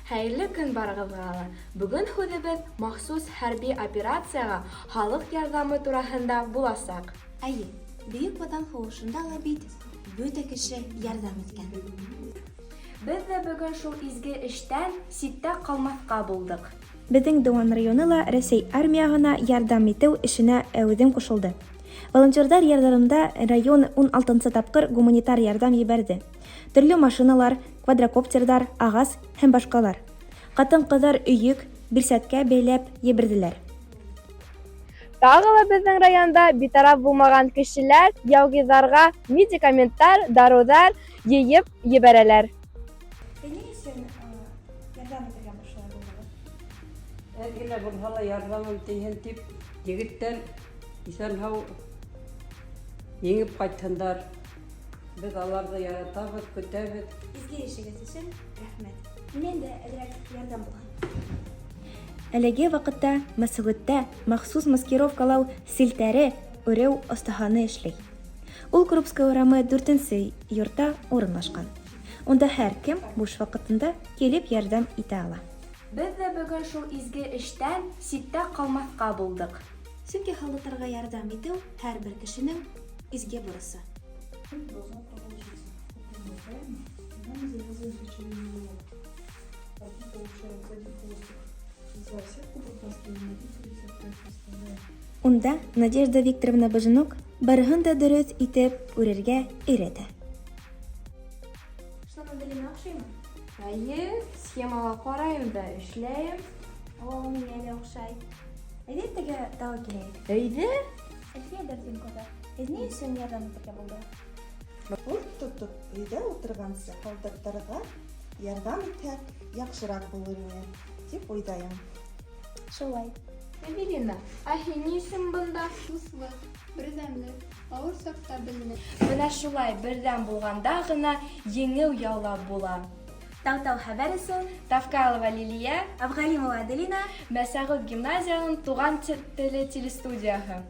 Хәерле көн барыгызга. Бүген һүҙебез махсус хәрби операцияга халык ярдәме турасында буласак. Әйе, Бөек Ватан һугышында ла бит бөтә кеше ярдәм иткән. Без дә бүген шул изге эштән ситтә калмаска булдык. Безнең Дыуан районы ла Рәсәй армияһына ярдәм итү эшенә әүдем кушылды. Волонтерлар ярдәмендә район 16-нчы тапкыр гуманитар ярдәм ебәрде. Төрле машиналар, квадрокоптердар, агас һәм башкалар. Катын-кызлар өйүк, бирсәткә бәйләп еберделәр. Тагы ла безнең районда битараф булмаган кешеләр яугизларга медикаменттар, дарудар йыеп ебәрәләр. Әгелә булһа ла ярдәмем тиһен дип, егеттәр исән һау еңеп кайтһындар. Без аларны яратабыз, көтәбез. Изге эшегез өчен рәхмәт. Миннән дә әзрәк ярдәм булган. Әлеге вакытта Мәсгудтә махсус маскировкалау селтәре үреү остаханы эшли. Ул Крупская урамы 4-нче йортта урынлашкан. Онда һәркем буш вакытында килеп ярдәм итә ала. Без дә бүген шул изге эштән ситтә калмаска булдык. Чөнки халыкларга ярдәм итү һәрбер кешенең изге бурысы. Унда Надежда Викторовна Боженок барыһын да дөрес итеп үрергә өйрәтә. Шуны белем охшыймы? Әйе, схемага карайым да эшләйем. О, миңа лә охшай. Әйдә тегә тагы киләйек. Әйдә. Әлфия Дәрдинкова, һез ни өчен ярдәм итәргә булды? Ут тотып, өйдә утыргансы калдыктарга ярдәм итһәк, яхшырак булыр ине, дип уйлыйм. Шулай. Эвелина, а һин ни өчен бында? Дуслык, бердәмлек, авыр сакта беленә. Менә шулай бердәм булганда гына еңеү яулап була. Тау-тау хәбәр өчен Тавкалова Лилия, Авгалимова Аделина Мәсәгут гимназияның туган теле телестудияһы.